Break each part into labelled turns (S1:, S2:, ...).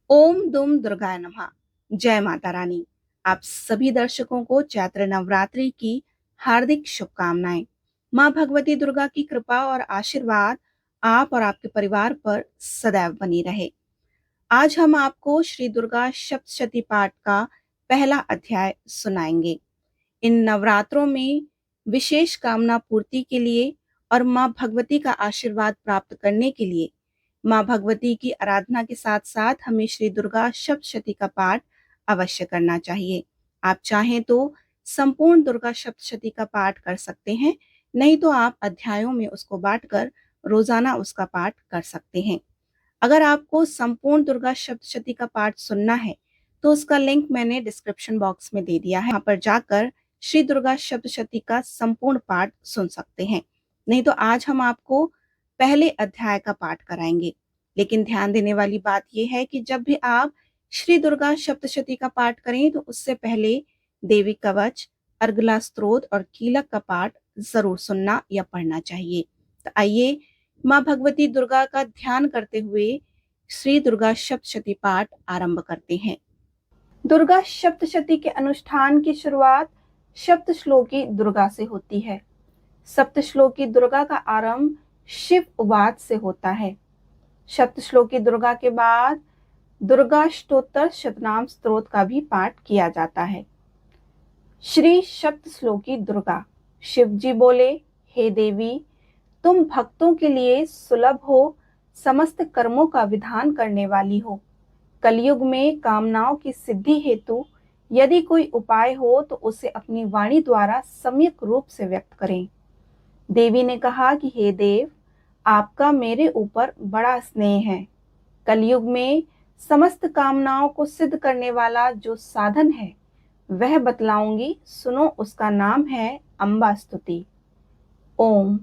S1: ओम दुम दुर्गाय नमः। जय माता रानी। आप सभी दर्शकों को चैत्र नवरात्रि की हार्दिक शुभकामनाएं। माँ भगवती दुर्गा की कृपा और आशीर्वाद आप और आपके परिवार पर सदैव बनी रहे। आज हम आपको श्री दुर्गा सप्तशती पाठ का पहला अध्याय सुनाएंगे। इन नवरात्रों में विशेष कामना पूर्ति के लिए और माँ भगवती का आशीर्वाद प्राप्त करने के लिए माँ भगवती की आराधना के साथ साथ हमें श्री दुर्गा सप्तशती का पाठ अवश्य करना चाहिए। आप चाहें तो संपूर्ण दुर्गा सप्तशती का पाठ कर सकते हैं, नहीं तो आप अध्यायों में उसको बांटकर रोजाना उसका पाठ कर सकते हैं। अगर आपको संपूर्ण दुर्गा सप्तशती का पाठ सुनना है तो उसका लिंक मैंने डिस्क्रिप्शन बॉक्स में दे दिया है। यहाँ पर जाकर श्री दुर्गा सप्तशती का संपूर्ण पाठ सुन सकते हैं। नहीं तो आज हम आपको पहले अध्याय का पाठ कराएंगे। लेकिन ध्यान देने वाली बात यह है कि जब भी आप श्री दुर्गा सप्तशती का पाठ करें तो उससे पहले देवी कवच, अर्गला स्तोत्र और कीलक का पाठ जरूर सुनना या पढ़ना चाहिए। तो आइए माँ भगवती दुर्गा का ध्यान करते हुए श्री दुर्गा सप्तशती पाठ आरंभ करते हैं। दुर्गा सप्तशती के अनुष्ठान की शुरुआत सप्त श्लोकी दुर्गा से होती है। सप्त श्लोकी दुर्गा का आरंभ शिव उवाच से होता है। सप्त श्लोकी दुर्गा के बाद दुर्गा स्तोत्र शतनाम स्तोत्र का भी पाठ किया जाता है। श्री सप्त श्लोकी दुर्गा। शिव जी बोले, हे देवी, तुम भक्तों के लिए सुलभ हो, समस्त कर्मों का विधान करने वाली हो। कलयुग में कामनाओं की सिद्धि हेतु यदि कोई उपाय हो तो उसे अपनी वाणी द्वारा सम्यक रूप से व्यक्त करें। देवी ने कहा कि हे देव, आपका मेरे ऊपर बड़ा स्नेह है। कलयुग में समस्त कामनाओं को सिद्ध करने वाला जो साधन है वह बतलाऊंगी, सुनो। उसका नाम है अम्बा स्तुति। ओम।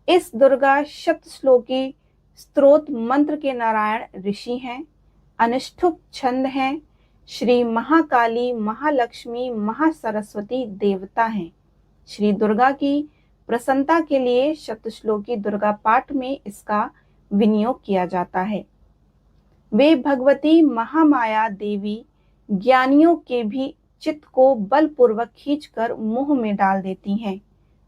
S1: इस दुर्गा सप्त श्लोकी स्तोत्र मंत्र के नारायण ऋषि हैं, अनुष्ठुप छंद हैं, श्री महाकाली, महालक्ष्मी, महासरस्वती देवता हैं। श्री दुर्गा की प्रसन्नता के लिए सप्तश्लोकी दुर्गा पाठ में इसका विनियोग किया जाता है। वे भगवती महामाया देवी ज्ञानियों के भी चित्त को बलपूर्वक खींचकर मुंह में डाल देती हैं।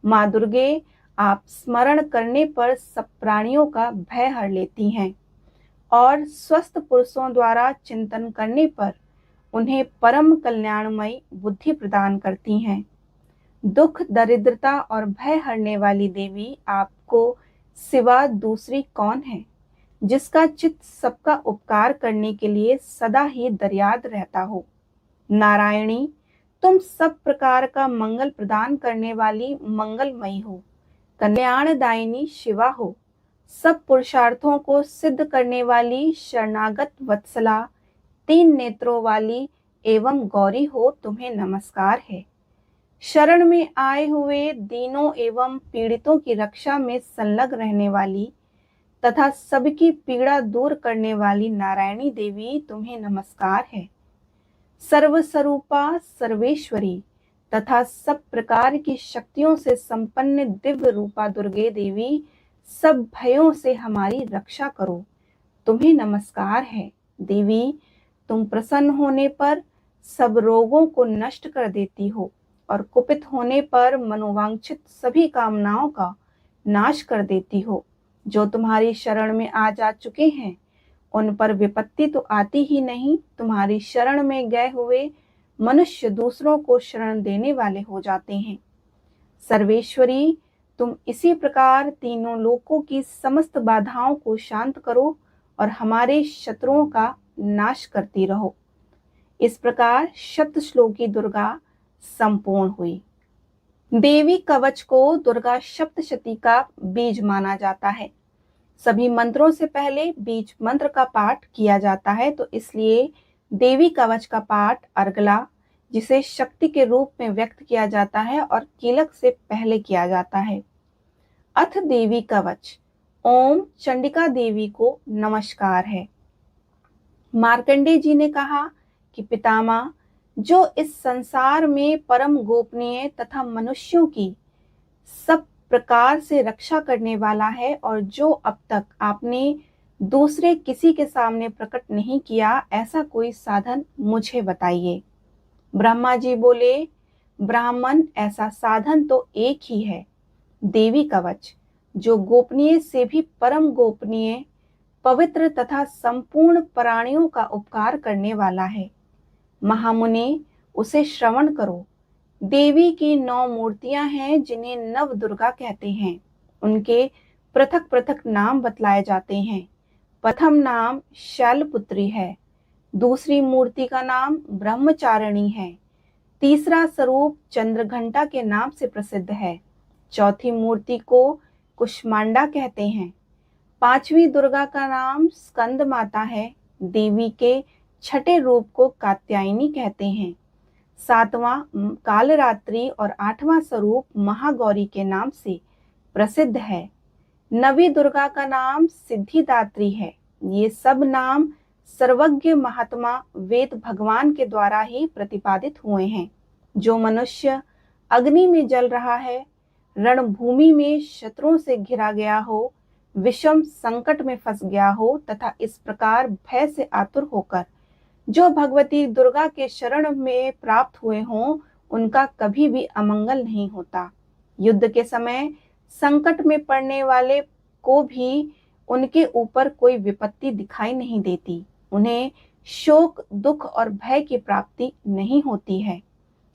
S1: माँ दुर्गे, आप स्मरण करने पर सब प्राणियों का भय हर लेती हैं और स्वस्थ पुरुषों द्वारा चिंतन करने पर उन्हें परम कल्याणमयी बुद्धि प्रदान करती हैं। दुख, दरिद्रता और भय हरने वाली देवी, आपको सिवा दूसरी कौन है जिसका चित्त सबका उपकार करने के लिए सदा ही दरियाद रहता हो। नारायणी, तुम सब प्रकार का मंगल प्रदान करने वाली मंगलमयी हो, कल्याणदायिनी शिवा हो, सब पुरुषार्थों को सिद्ध करने वाली शरणागत वत्सला, तीन नेत्रों वाली एवं गौरी हो, तुम्हें नमस्कार है। शरण में आए हुए दीनों एवं पीड़ितों की रक्षा में संलग्न रहने वाली तथा सबकी पीड़ा दूर करने वाली नारायणी देवी, तुम्हें नमस्कार है। सर्वस्वरूपा, सर्वेश्वरी तथा सब प्रकार की शक्तियों से संपन्न दिव्य रूपा दुर्गे देवी, सब भयों से हमारी रक्षा करो, तुम्हें नमस्कार है। देवी, तुम प्रसन्न होने पर सब रोगों को नष्ट कर देती हो और कुपित होने पर मनोवांछित सभी कामनाओं का नाश कर देती हो। जो तुम्हारी शरण में आ जा चुके हैं उन पर विपत्ति तो आती ही नहीं, तुम्हारी शरण में गए हुए मनुष्य दूसरों को शरण देने वाले हो जाते हैं। सर्वेश्वरी, तुम इसी प्रकार तीनों लोकों की समस्त बाधाओं को शांत करो और हमारे शत्रुओं का नाश करती रहो। इस प्रकार सप्तश्लोकी दुर्गा संपूर्ण हुई। देवी कवच को दुर्गा सप्तशती का बीज माना जाता है। सभी मंत्रों से पहले बीज मंत्र का पाठ किया जाता है, तो इसलिए देवी कवच का पाठ अर्गला, जिसे शक्ति के रूप में व्यक्त किया जाता है, और कीलक से पहले किया जाता है। अथ देवी कवच। ओम चंडिका देवी को नमस्कार है। मार्कंडेय जी ने कहा कि पितामह, जो इस संसार में परम गोपनीय तथा मनुष्यों की सब प्रकार से रक्षा करने वाला है और जो अब तक आपने दूसरे किसी के सामने प्रकट नहीं किया, ऐसा कोई साधन मुझे बताइए। ब्रह्मा जी बोले, ब्राह्मण, ऐसा साधन तो एक ही है, देवी कवच, जो गोपनीय से भी परम गोपनीय, पवित्र तथा संपूर्ण प्राणियों का उपकार करने वाला है। महामुनि, उसे श्रवण करो। देवी की 9 मूर्तियां हैं जिन्हें नव दुर्गा कहते हैं। उनके पृथक पृथक नाम बतलाए जाते हैं। प्रथम नाम शैलपुत्री है, दूसरी मूर्ति का नाम ब्रह्मचारिणी है, तीसरा स्वरूप चंद्रघंटा के नाम से प्रसिद्ध है, चौथी मूर्ति को कुष्मांडा कहते हैं, पांचवी दुर्गा का नाम स्कंद माता है, देवी के छठे रूप को कात्यायनी कहते हैं, सातवां कालरात्रि और आठवां स्वरूप महागौरी के नाम से प्रसिद्ध है। नवी दुर्गा का नाम सिद्धिदात्री है। ये सब नाम सर्वज्ञ महात्मा वेद भगवान के द्वारा ही प्रतिपादित हुए हैं। जो मनुष्य अग्नि में जल रहा है, रणभूमि में शत्रुओं से घिरा गया हो, विषम संकट में फंस गया हो तथा इस प्रकार भय से आतुर होकर जो भगवती दुर्गा के शरण में प्राप्त हुए हों, उनका कभी भी अमंगल नहीं होता। युद्ध के समय संकट में पड़ने वाले को भी उनके ऊपर कोई विपत्ति दिखाई नहीं देती। उन्हें शोक, दुख और भय की प्राप्ति नहीं होती है।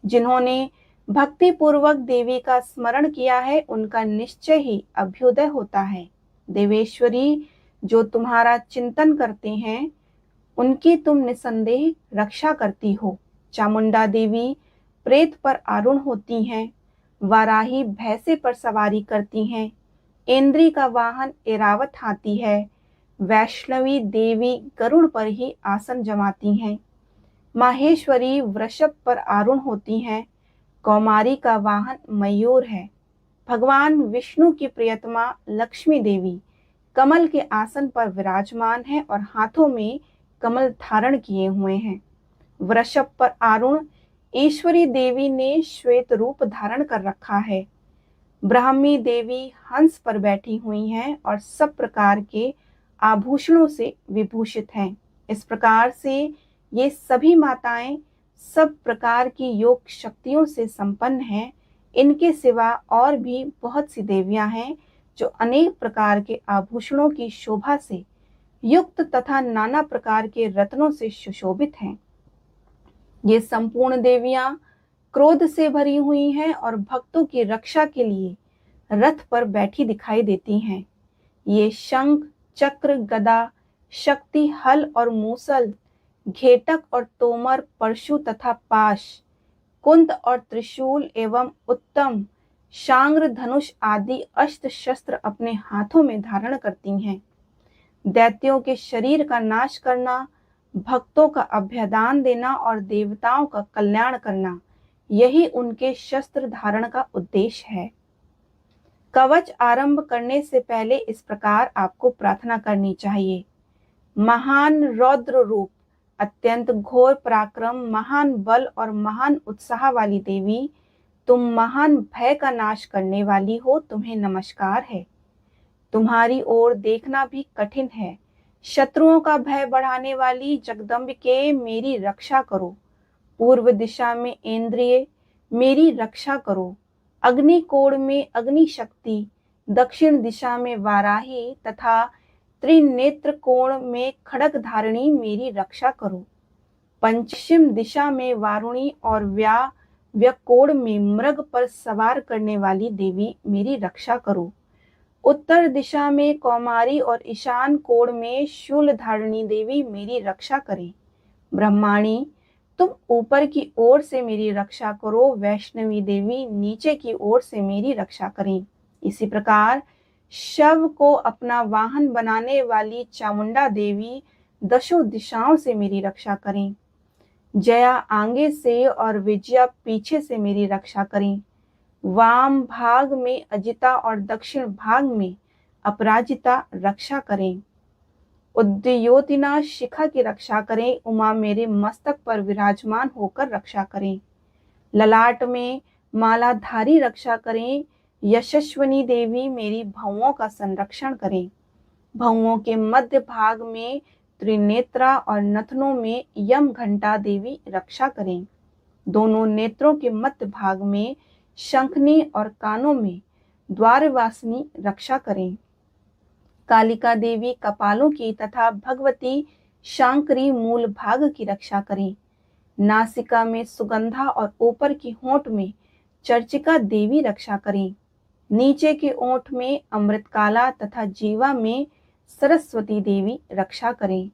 S1: जिन्होंने भक्ति पूर्वक देवी का स्मरण किया है, उनका निश्चय ही अभ्युदय होता है। देवेश्वरी, जो तुम्हारा चिंतन करते हैं, उनकी तुम निसंदेह रक्षा करती हो। चामुंडा देवी प्रेत पर आरूढ़ होती हैं, वाराही भैंसे पर सवारी करती हैं, इंद्री का वाहन एरावत हाथी है, वैष्णवी देवी गरुड़ पर ही आसन जमाती हैं, माहेश्वरी वृषभ पर आरूढ़ होती हैं, कौमारी का वाहन मयूर है। भगवान विष्णु की प्रियतमा लक्ष्मी देवी कमल के आसन पर विराजमान है और हाथों में कमल धारण किए हुए हैं। वृषभ पर आरूढ़ ईश्वरी देवी ने श्वेत रूप धारण कर रखा है। ब्राह्मी देवी हंस पर बैठी हुई हैं और सब प्रकार के आभूषणों से विभूषित हैं। इस प्रकार से ये सभी माताएं सब प्रकार की योग शक्तियों से संपन्न हैं। इनके सिवा और भी बहुत सी देवियां हैं जो अनेक प्रकार के आभूषणों की शोभा से युक्त तथा नाना प्रकार के रत्नों से सुशोभित हैं। ये संपूर्ण देवियां क्रोध से भरी हुई हैं और भक्तों की रक्षा के लिए रथ पर बैठी दिखाई देती हैं। ये शंख, चक्र, गदा, शक्ति, हल और मूसल, घेटक और तोमर, परशु तथा पाश, कुंद और त्रिशूल एवं उत्तम शांग्र, धनुष आदि अस्त्र शस्त्र अपने हाथों में धारण करती हैं। दैत्यों के शरीर का नाश करना, भक्तों का अभ्यदान देना और देवताओं का कल्याण करना, यही उनके शस्त्र धारण का उद्देश्य है। कवच आरंभ करने से पहले इस प्रकार आपको प्रार्थना करनी चाहिए। महान रौद्र रूप, अत्यंत घोर पराक्रम, महान बल और महान उत्साह वाली देवी, तुम महान भय का नाश करने वाली हो, तुम्हें नमस्कार है। तुम्हारी ओर देखना भी कठिन है। शत्रुओं का भय बढ़ाने वाली जगदम्बिके, मेरी रक्षा करो। पूर्व दिशा में इंद्रिय, मेरी रक्षा करो। अग्निकोण में अग्नि शक्ति, दक्षिण दिशा में वाराही तथा त्रिनेत्र कोण में खड़ग धारिणी, मेरी रक्षा करो। पश्चिम दिशा में वारुणी और व्यकोण में मृग पर सवार करने वाली देवी, मेरी रक्षा करो। उत्तर दिशा में कौमारी और ईशान कोण में शूल धारिणी देवी, मेरी रक्षा करें। ब्रह्माणी, तुम ऊपर की ओर से मेरी रक्षा करो। वैष्णवी देवी नीचे की ओर से मेरी रक्षा करें। इसी प्रकार शव को अपना वाहन बनाने वाली चामुंडा देवी दशों दिशाओं से मेरी रक्षा करें। जया आगे से और विजया पीछे से मेरी रक्षा करें। वाम भाग में अजिता और दक्षिण भाग में अपराजिता रक्षा करें। उद्योतिना शिखा की रक्षा करें। उमा मेरे मस्तक पर विराजमान होकर रक्षा करें। ललाट में मालाधारी रक्षा करें। यशस्विनी देवी मेरी भवों का संरक्षण करें। भौओं के मध्य भाग में त्रिनेत्रा और नथनों में यम घंटा देवी रक्षा करें। दोनों नेत्रों के मध्य भाग में शंखनी और कानों में द्वारवासिनी रक्षा करें। कालिका देवी कपालों की तथा भगवती शांकरी मूल भाग की रक्षा करें। नासिका में सुगंधा और ऊपर की होंठ में चर्चिका देवी रक्षा करें। नीचे के ओंठ में अमृतकाला तथा जीवा में सरस्वती देवी रक्षा करें।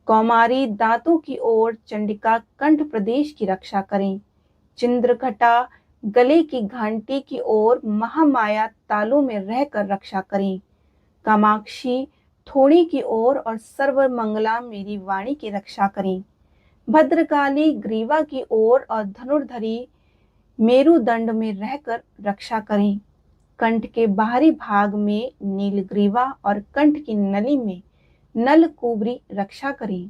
S1: कौमारी दांतों की ओर चंडिका कंठ प्रदेश की रक्षा करें। चिंद्रघटा गले की घंटी की ओर महामाया तालू में रहकर रक्षा करें। कामाक्षी थोड़ी की ओर और सर्वमंगला मेरी वाणी की रक्षा करें। भद्रकाली ग्रीवा की ओर और धनुर्धरी मेरुदंड में रहकर रक्षा करें। कंठ के बाहरी भाग में नीलग्रीवा और कंठ की नली में नलकुबरी रक्षा करें।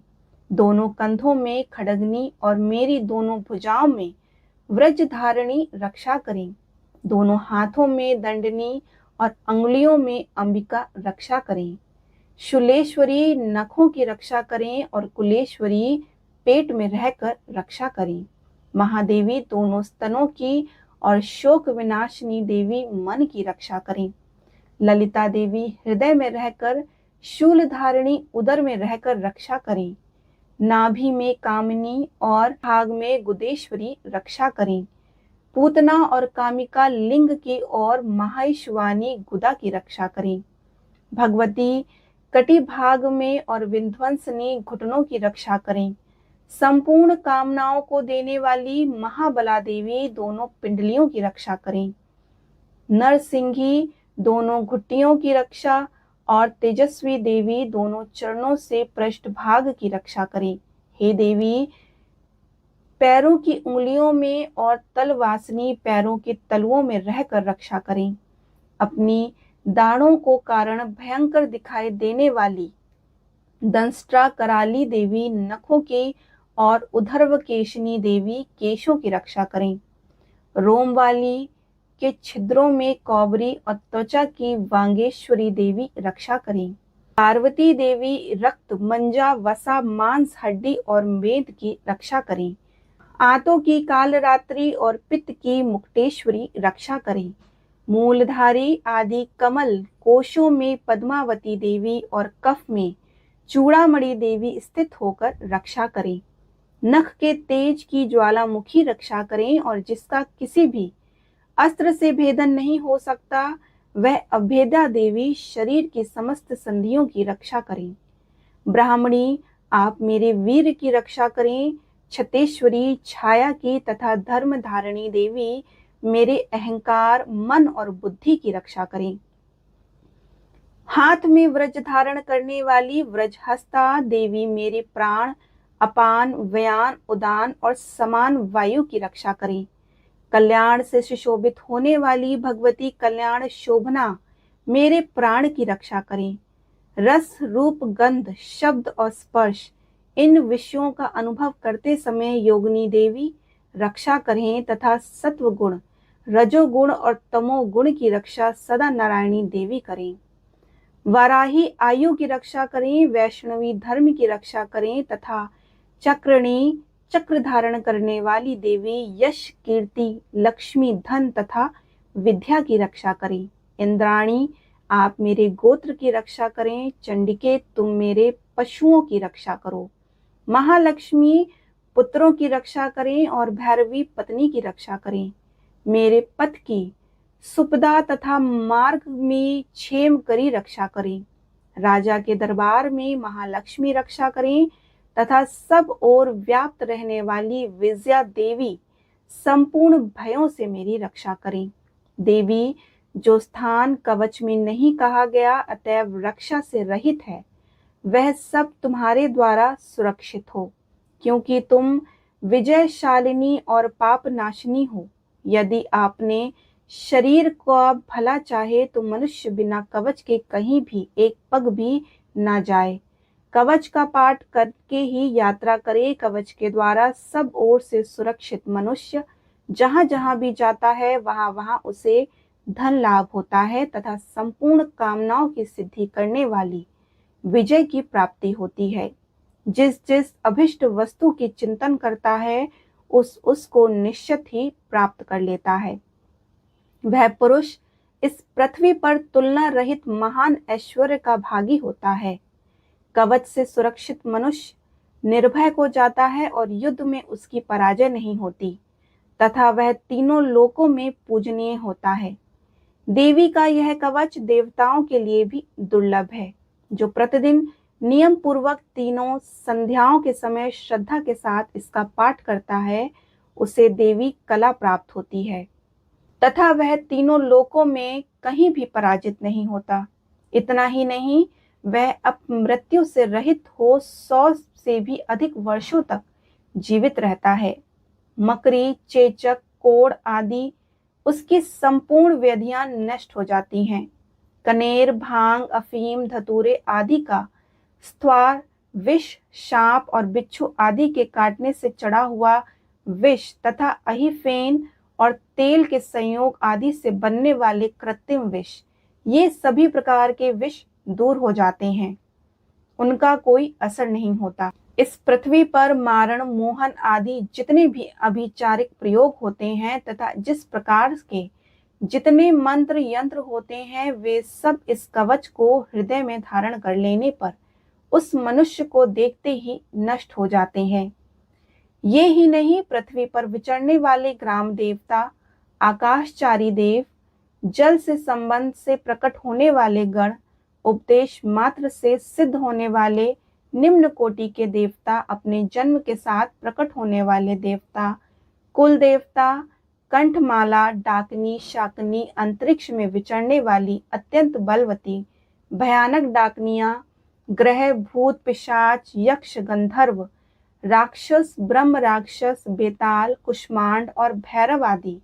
S1: दोनों कंधों में खड़गनी और मेरी दोनों भुजाओं में व्रजधारिणी रक्षा करें। दोनों हाथों में दंडनी और अंगुलियों में अंबिका रक्षा करें। शूलेश्वरी नखों की रक्षा करें और कुलेश्वरी पेट में रहकर रक्षा करें। महादेवी दोनों स्तनों की और शोक विनाशिनी देवी मन की रक्षा करें। ललिता देवी हृदय में रहकर, शूलधारिणी उदर में रहकर रक्षा करें। नाभि में कामिनी और भाग में गुदेश्वरी रक्षा करें। पूतना और कामिका लिंग की और माहेश्वानी गुदा की रक्षा करें। भगवती कटी भाग में और विध्वंसनी घुटनों की रक्षा करें। संपूर्ण कामनाओं को देने वाली महाबला देवी दोनों पिंडलियों की रक्षा करें। नरसिंही दोनों घुट्टियों की रक्षा और तेजस्वी देवी दोनों चरणों से पृष्ठभाग की रक्षा करें। हे देवी, पैरों की उंगलियों में और तलवासनी पैरों के तलुओं में रहकर रक्षा करें। अपनी दाढ़ों को कारण भयंकर दिखाई देने वाली दंष्ट्रा कराली देवी नखों की और उधर्व केशनी देवी केशों की रक्षा करें। रोम वाली के छिद्रों में कौबरी और त्वचा की वांगेश्वरी देवी रक्षा करें। पार्वती देवी रक्त, मंजा, वसा, मांस, हड्डी और मेद की रक्षा करें। आंतों की कालरात्रि और पित्त की मुक्तेश्वरी रक्षा करें। मूलधारी आदि कमल कोशों में पद्मावती देवी और कफ में चूड़ामणि देवी स्थित होकर रक्षा करें। नख के तेज की ज्वालामुखी रक्षा करें और जिसका किसी भी अस्त्र से भेदन नहीं हो सकता, वह अभेदा देवी शरीर की समस्त संधियों की रक्षा करें। ब्राह्मणी, आप मेरे वीर की रक्षा करें। छतेश्वरी छाया की तथा धर्म धारिणी देवी मेरे अहंकार, मन और बुद्धि की रक्षा करें। हाथ में व्रज धारण करने वाली व्रजहस्ता देवी मेरे प्राण, अपान, व्यान, उदान और समान वायु की रक्षा करें। कल्याण से सुशोभित होने वाली भगवती कल्याण शोभना मेरे प्राण की रक्षा करें। रस, रूप, गंध, शब्द और स्पर्श इन विषयों का अनुभव करते समय योगिनी देवी रक्षा करें तथा सत्व गुण, रजोगुण और तमोगुण की रक्षा सदा नारायणी देवी करें। वाराही आयु की रक्षा करें, वैष्णवी धर्म की रक्षा करें तथा चक्रणी चक्र धारण करने वाली देवी यश, कीर्ति, लक्ष्मी, धन तथा विद्या की रक्षा करें। इंद्राणी, आप मेरे गोत्र की रक्षा करें। चंडिके, तुम मेरे पशुओं की रक्षा करो। महालक्ष्मी, पुत्रों की रक्षा करें और भैरवी पत्नी की रक्षा करें। मेरे पथ की सुपदा तथा मार्ग में क्षेम करी रक्षा करें। राजा के दरबार में महालक्ष्मी रक्षा करें तथा सब ओर व्याप्त रहने वाली विजया देवी संपूर्ण भयों से मेरी रक्षा करें। देवी, जो स्थान कवच में नहीं कहा गया अतएव रक्षा से रहित है, वह सब तुम्हारे द्वारा सुरक्षित हो, क्योंकि तुम विजयशालिनी और पाप नाशिनी हो। यदि आपने शरीर का भला चाहे तो मनुष्य बिना कवच के कहीं भी एक पग भी ना जाए। कवच का पाठ करके ही यात्रा करे। कवच के द्वारा सब ओर से सुरक्षित मनुष्य जहां जहां भी जाता है वहां वहां उसे धन लाभ होता है तथा संपूर्ण कामनाओं की सिद्धि करने वाली विजय की प्राप्ति होती है। जिस जिस अभिष्ट वस्तु की चिंतन करता है उसको निश्चित ही प्राप्त कर लेता है। वह पुरुष इस पृथ्वी पर तुलना रहित महान ऐश्वर्य का भागी होता है। कवच से सुरक्षित मनुष्य निर्भय हो जाता है और युद्ध में उसकी पराजय नहीं होती तथा वह तीनों लोकों में पूजनीय होता है। देवी का यह कवच देवताओं के लिए भी दुर्लभ है। जो प्रतिदिन नियम पूर्वक तीनों संध्याओं के समय श्रद्धा के साथ इसका पाठ करता है उसे देवी कला प्राप्त होती है तथा वह तीनों लोकों में कहीं भी पराजित नहीं होता। इतना ही नहीं, वह अपमृत्यु से रहित हो 100 से भी अधिक वर्षों तक जीवित रहता है। मकरी, चेचक, कोढ़ आदि उसकी संपूर्ण व्याधियां नष्ट हो जाती हैं। कनेर, भांग, अफीम, धतूरे आदि का स्त्वार, विष, सांप और बिच्छू आदि के काटने से चढ़ा हुआ विष तथा अहिफेन और तेल के संयोग आदि से बनने वाले कृत्रिम विष, ये सभी प्रकार के विष दूर हो जाते हैं, उनका कोई असर नहीं होता। इस पृथ्वी पर मारण, मोहन आदि जितने भी अभिचारिक प्रयोग होते हैं तथा जिस प्रकार के जितने मंत्र यंत्र होते हैं वे सब इस कवच को हृदय में धारण कर लेने पर उस मनुष्य को देखते ही नष्ट हो जाते हैं। ये ही नहीं, पृथ्वी पर विचरने वाले ग्राम देवता, आकाशचारी देव, जल से संबंध से प्रकट होने वाले गण, उपदेश मात्र से सिद्ध होने वाले निम्न कोटि के देवता, अपने जन्म के साथ प्रकट होने वाले देवता, कुल देवता, कंठमाला, डाकनी, शाकनी, अंतरिक्ष में विचरने वाली अत्यंत बलवती भयानक डाकनियां, ग्रह, भूत, पिशाच, यक्ष, गंधर्व, राक्षस, ब्रह्म राक्षस, बेताल, कुष्मांड और भैरव आदि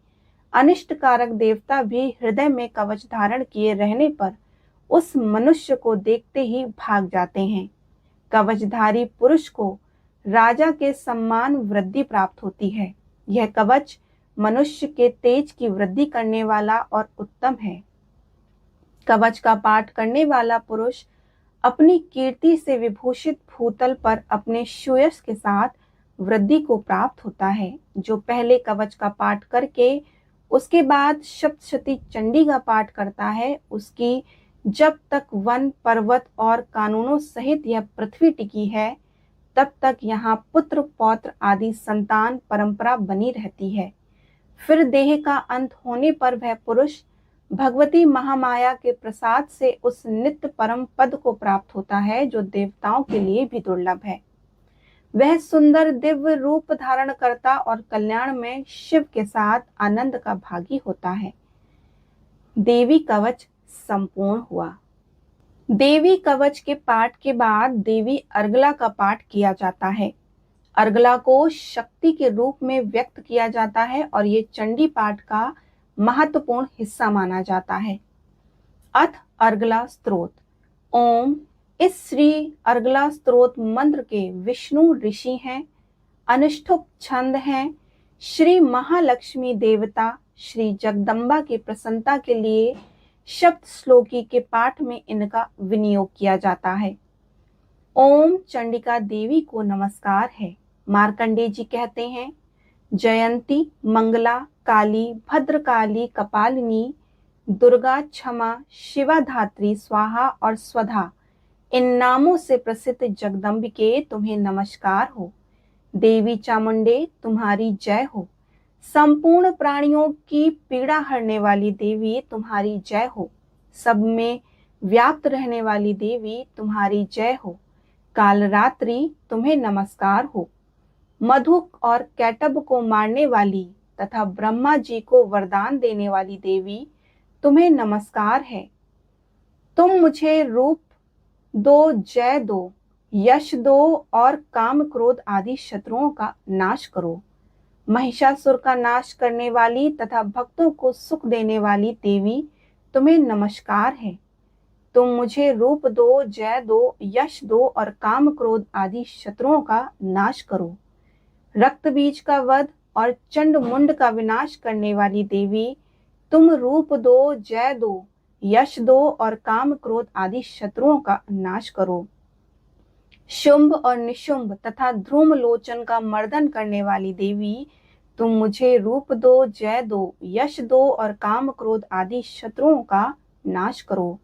S1: अनिष्टकारक देवता भी हृदय में कवच धारण किए रहने पर उस मनुष्य को देखते ही भाग जाते हैं। कवचधारी पुरुष को राजा के सम्मान वृद्धि प्राप्त होती है। यह कवच मनुष्य के तेज की वृद्धि करने वाला और उत्तम है। कवच का पाठ करने वाला पुरुष अपनी कीर्ति से विभूषित भूतल पर अपने सुयश के साथ वृद्धि को प्राप्त होता है। जो पहले कवच का पाठ करके उसके बाद सप्तशती चंडी का पाठ करता है, उसकी जब तक वन, पर्वत और कानूनों सहित यह पृथ्वी टिकी है तब तक यहाँ पुत्र, पौत्र आदि संतान परंपरा बनी रहती है। फिर देह का अंत होने पर वह पुरुष भगवती महामाया के प्रसाद से उस नित्य परम पद को प्राप्त होता है जो देवताओं के लिए भी दुर्लभ है। वह सुंदर दिव्य रूप धारण करता और कल्याण में शिव के साथ आनंद का भागी होता है। देवी कवच संपूर्ण हुआ। देवी कवच के पाठ के बाद देवी अर्गला का पाठ किया जाता है। अर्गला को शक्ति के रूप में व्यक्त किया जाता है और ये चंडी पाठ का महत्वपूर्ण हिस्सा माना जाता है। अथ अर्गला स्तोत्र। ओम। इस श्री अर्गला स्तोत्र मंत्र के विष्णु ऋषि हैं, अनुष्ठुप छंद हैं। श्री महालक्ष्मी देवता श्री जगदम्बा की प्रसन्नता के लिए शब्द श्लोकी के पाठ में इनका विनियोग किया जाता है। ओम चंडिका देवी को नमस्कार है। मार्कंडेय जी कहते हैं, जयंती, मंगला, काली, भद्रकाली, कपालिनी, दुर्गा, क्षमा, शिवा धात्री, स्वाहा और स्वधा, इन नामों से प्रसिद्ध जगदम्बिके तुम्हें नमस्कार हो। देवी चामुंडे तुम्हारी जय हो। संपूर्ण प्राणियों की पीड़ा हरने वाली देवी तुम्हारी जय हो। सब में व्याप्त रहने वाली देवी तुम्हारी जय हो। कालरात्रि तुम्हें नमस्कार हो। मधुक और कैटब को मारने वाली तथा ब्रह्मा जी को वरदान देने वाली देवी तुम्हें नमस्कार है। तुम मुझे रूप दो, जय दो, यश दो और काम, क्रोध आदि शत्रुओं का नाश करो। महिषासुर का नाश करने वाली तथा भक्तों को सुख देने वाली देवी तुम्हें नमस्कार है। तुम मुझे रूप दो, जय दो, यश दो और काम, क्रोध आदि शत्रुओं का नाश करो। रक्त बीज का वध और चंड मुंड का विनाश करने वाली देवी तुम रूप दो, जय दो, यश दो और काम क्रोध आदि शत्रुओं का नाश करो। शुंभ और निशुंभ तथा ध्रुम लोचन का मर्दन करने वाली देवी, तुम मुझे रूप दो, जय दो, यश दो और काम क्रोध आदि शत्रुओं का नाश करो।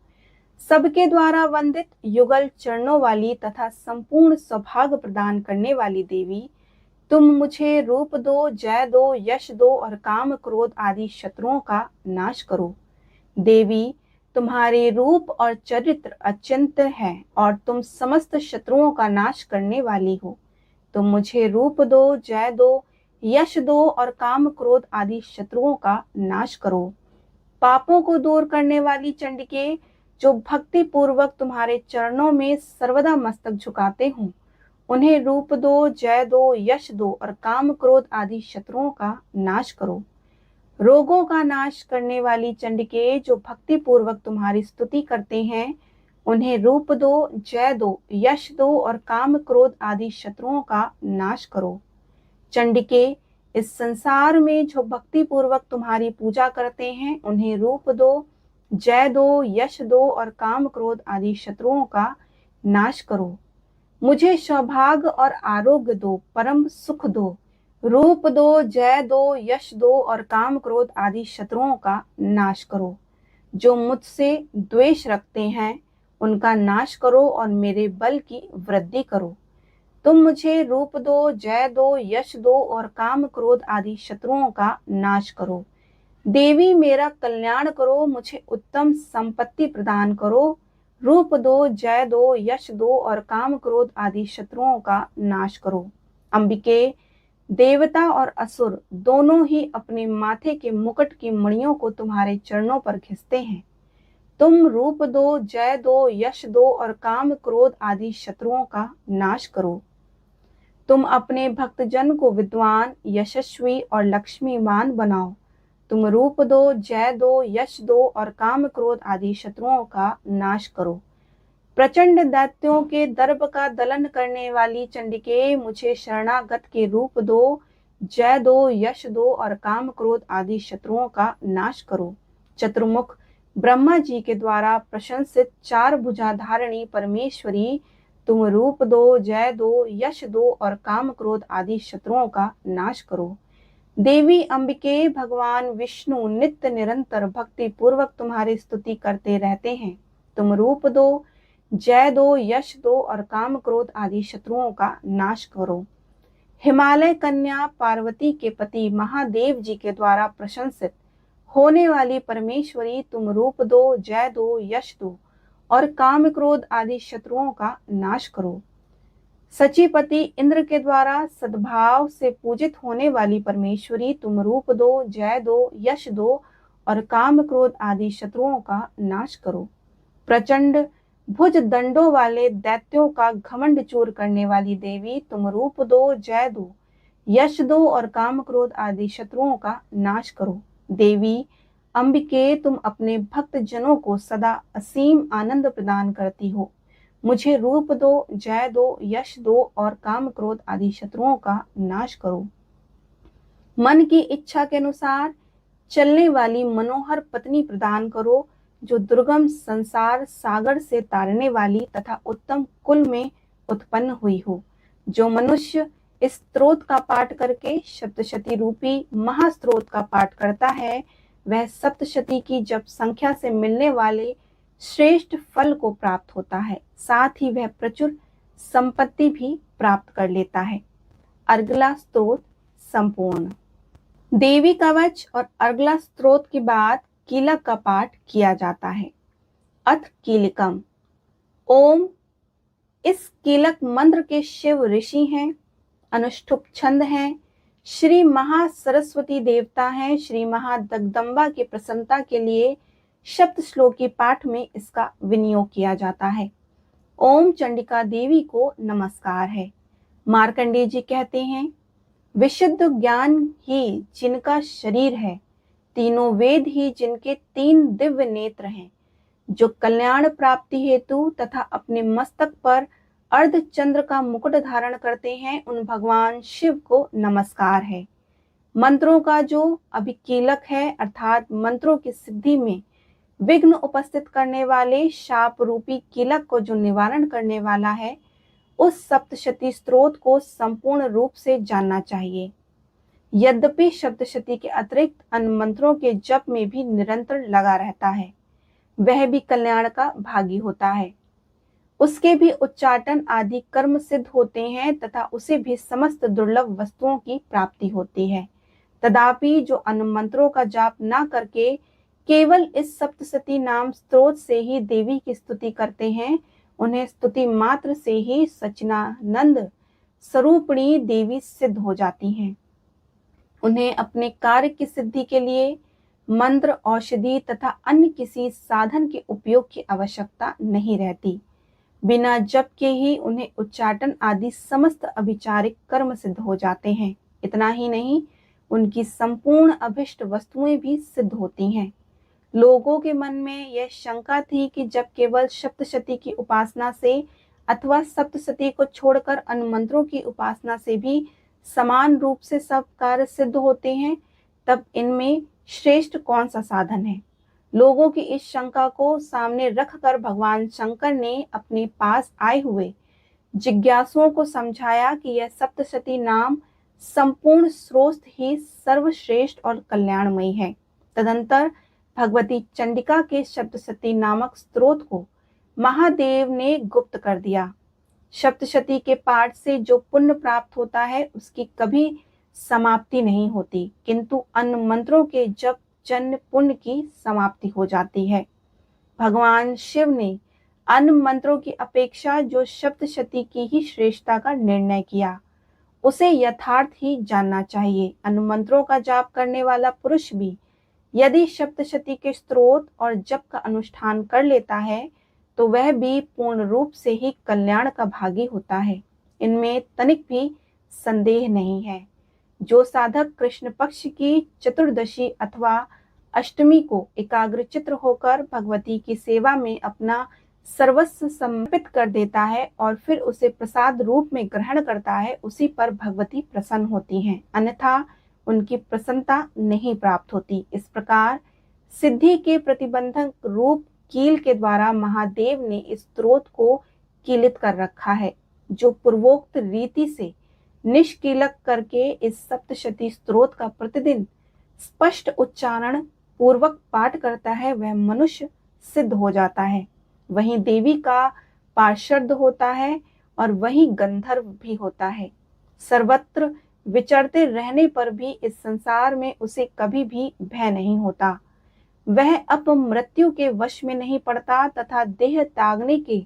S1: सबके द्वारा वंदित युगल चरणों वाली तथा संपूर्ण सौभाग्य प्रदान करने वाली देवी, तुम मुझे रूप दो, जय दो, यश दो और काम क्रोध आदि शत्रुओं का नाश करो। देवी, तुम्हारे रूप और चरित्र अचिंत्य है और तुम समस्त शत्रुओं का नाश करने वाली हो। तुम मुझे रूप दो, जय दो, यश दो और काम क्रोध आदि शत्रुओं का नाश करो। पापों को दूर करने वाली चंडिके, जो भक्ति पूर्वक तुम्हारे चरणों में सर्वदा मस्तक झुकाते हों, उन्हें रूप दो, जय दो, यश दो और काम क्रोध आदि शत्रुओं का नाश करो। रोगों का नाश करने वाली चंडिके, जो भक्ति पूर्वक तुम्हारी स्तुति करते हैं, उन्हें रूप दो, जय दो, यश दो और काम क्रोध आदि शत्रुओं का नाश करो। चंडिके, इस संसार में जो भक्ति पूर्वक तुम्हारी पूजा करते हैं, उन्हें रूप दो, जय दो, यश दो और काम क्रोध आदि शत्रुओं का नाश करो। मुझे सौभाग्य और आरोग्य दो, परम सुख दो, रूप दो, जय दो, यश दो और काम क्रोध आदि शत्रुओं का नाश करो। जो मुझसे द्वेष रखते हैं, उनका नाश करो और मेरे बल की वृद्धि करो। तुम मुझे रूप दो, जय दो, यश दो और काम क्रोध आदि शत्रुओं का नाश करो। देवी, मेरा कल्याण करो, मुझे उत्तम संपत्ति प्रदान करो। रूप दो, जय दो, यश दो और काम क्रोध आदि शत्रुओं का नाश करो। अंबिके, देवता और असुर दोनों ही अपने माथे के मुकुट की मणियों को तुम्हारे चरणों पर घिसते हैं। तुम रूप दो, जय दो, यश दो और काम क्रोध आदि शत्रुओं का नाश करो। तुम अपने भक्तजन को विद्वान, यशस्वी और लक्ष्मीवान बनाओ। तुम रूप दो, जय दो, यश दो और काम क्रोध आदि शत्रुओं का नाश करो। प्रचंड दैत्यों के दर्प का दलन करने वाली चंडिके, मुझे शरणागत के रूप दो, जय दो, यश दो और काम क्रोध आदि शत्रुओं का नाश करो। चतुर्मुख ब्रह्मा जी के द्वारा प्रशंसित चार भुजाधारिणी परमेश्वरी, तुम रूप दो, जय दो, यश दो और काम क्रोध आदि शत्रुओं का नाश करो। देवी अंबिके, भगवान विष्णु नित्य निरंतर भक्ति पूर्वक तुम्हारी स्तुति करते रहते हैं। तुम रूप दो, जय दो, यश दो और काम क्रोध आदि शत्रुओं का नाश करो। हिमालय कन्या पार्वती के पति महादेव जी के द्वारा प्रशंसित होने वाली परमेश्वरी, तुम रूप दो, जय दो, यश दो और काम क्रोध आदि शत्रुओं का नाश करो। सचिपति इंद्र के द्वारा सद्भाव से पूजित होने वाली परमेश्वरी, तुम रूप दो, जय दो, यश दो और काम क्रोध आदि शत्रुओं का नाश करो। प्रचंड भुज दंडों वाले दैत्यों का घमंड चूर करने वाली देवी, तुम रूप दो, जय दो, यश दो और काम क्रोध आदि शत्रुओं का नाश करो। देवी अंबिके, तुम अपने भक्त जनों को सदा असीम आनंद प्रदान करती हो। मुझे रूप दो, जय दो, यश दो और काम क्रोध आदि शत्रुओं का नाश करो। मन की इच्छा के अनुसार चलने वाली मनोहर पत्नी प्रदान करो, जो दुर्गम संसार सागर से तारने वाली तथा उत्तम कुल में उत्पन्न हुई हो। जो मनुष्य इस स्त्रोत का पाठ करके सप्तशती रूपी महास्त्रोत का पाठ करता है, वह सप्तशती की जप संख्या से मिलने वाले श्रेष्ठ फल को प्राप्त होता है। साथ ही वह प्रचुर संपत्ति भी प्राप्त कर लेता है। अर्गला स्तोत्र संपूर्ण। देवी कवच और अर्गला स्तोत्र के बाद कीलक का पाठ किया जाता है। अथ कीलिकम। ओम। इस कीलक मंत्र के शिव ऋषि हैं, अनुष्ठुप छंद हैं, श्री महासरस्वती देवता हैं। श्री महाजगदम्बा की प्रसन्नता के लिए सप्त श्लोकी पाठ में इसका विनियोग किया जाता है। ओम चंडिका देवी को नमस्कार है। मार्कंडेय जी कहते हैं, विशुद्ध ज्ञान ही जिनका शरीर है, तीनों वेद ही जिनके तीन दिव्य नेत्र हैं, जो कल्याण प्राप्ति हेतु तथा अपने मस्तक पर अर्धचंद्र का मुकुट धारण करते हैं, उन भगवान शिव को नमस्कार है। मंत्रों का जो अभिकीलक है, अर्थात मंत्रों की सिद्धि में विघ्न उपस्थित करने वाले शाप रूपी कीलक को जो निवारण करने वाला है, उस सप्तशती स्त्रोत को संपूर्ण रूप से जानना चाहिए। यद्यपि सप्तशती के अतिरिक्त अन्य मंत्रों के जप में भी निरंतर लगा रहता है, वह भी कल्याण का भागी होता है। उसके भी उच्चाटन आदि कर्म सिद्ध होते हैं तथा उसे भी समस्त दुर्लभ वस्तुओं की प्राप्ति होती है। तथापि जो अन्य मंत्रों का जाप न करके केवल इस सप्तशती नाम स्त्रोत से ही देवी की स्तुति करते हैं, उन्हें स्तुति मात्र से ही सच्चिदानंद स्वरूपिणी देवी सिद्ध हो जाती हैं। उन्हें अपने कार्य की सिद्धि के लिए मंत्र, औषधि तथा अन्य किसी साधन के उपयोग की आवश्यकता नहीं रहती। बिना जप के ही उन्हें उच्चाटन आदि समस्त अभिचारिक कर्म सिद्ध हो जाते हैं। इतना ही नहीं, उनकी संपूर्ण अभिष्ट वस्तुएं भी सिद्ध होती हैं। लोगों के मन में यह शंका थी कि जब केवल सप्तशती की उपासना से अथवा सप्तशती को छोड़कर अन्य मंत्रों की उपासना से भी समान रूप से सब कार्य सिद्ध होते हैं, तब इनमें श्रेष्ठ कौन सा साधन है। लोगों की इस शंका को सामने रखकर भगवान शंकर ने अपने पास आए हुए जिज्ञासुओं को समझाया कि यह सप्तशती नाम संपूर्ण स्रोत ही सर्वश्रेष्ठ और कल्याणमयी है। तदंतर भगवती चंडिका के सप्तशती नामक स्त्रोत को महादेव ने गुप्त कर दिया। सप्तशती के पाठ से जो पुण्य प्राप्त होता है उसकी कभी समाप्ति नहीं होती, किंतु अन्य मंत्रों के जप जन्य पुण्य की समाप्ति हो जाती है। भगवान शिव ने अन्य मंत्रों की अपेक्षा जो सप्तशती की ही श्रेष्ठता का निर्णय किया, उसे यथार्थ ही जानना चाहिए। अन्य मंत्रों का जाप करने वाला पुरुष भी यदि सप्तशती के स्त्रोत और जप का अनुष्ठान कर लेता है, तो वह भी पूर्ण रूप से ही कल्याण का भागी होता है। इनमें तनिक भी संदेह नहीं है। जो साधक कृष्ण पक्ष की चतुर्दशी अथवा अष्टमी को एकाग्रचित्त होकर भगवती की सेवा में अपना सर्वस्व समर्पित कर देता है और फिर उसे प्रसाद रूप में ग्रहण करता है, उसी पर भगवती प्रसन्न होती हैं, अन्यथा उनकी प्रसन्नता नहीं प्राप्त होती। इस प्रकार सिद्धि के प्रतिबंधक रूप कील के द्वारा महादेव ने इस स्त्रोत को कीलित कर रखा है। जो पूर्वोक्त रीति से निष्कीलक करके इस सप्तशती स्त्रोत का प्रतिदिन स्पष्ट उच्चारण पूर्वक पाठ करता है, वह मनुष्य सिद्ध हो जाता है, वहीं देवी का पार्षद होता है और वहीं गंधर्व भी होता है। सर्वत्र विचरते रहने पर भी इस संसार में उसे कभी भी भय नहीं होता। वह अपमृत्यु के वश में नहीं पड़ता तथा देह त्यागने के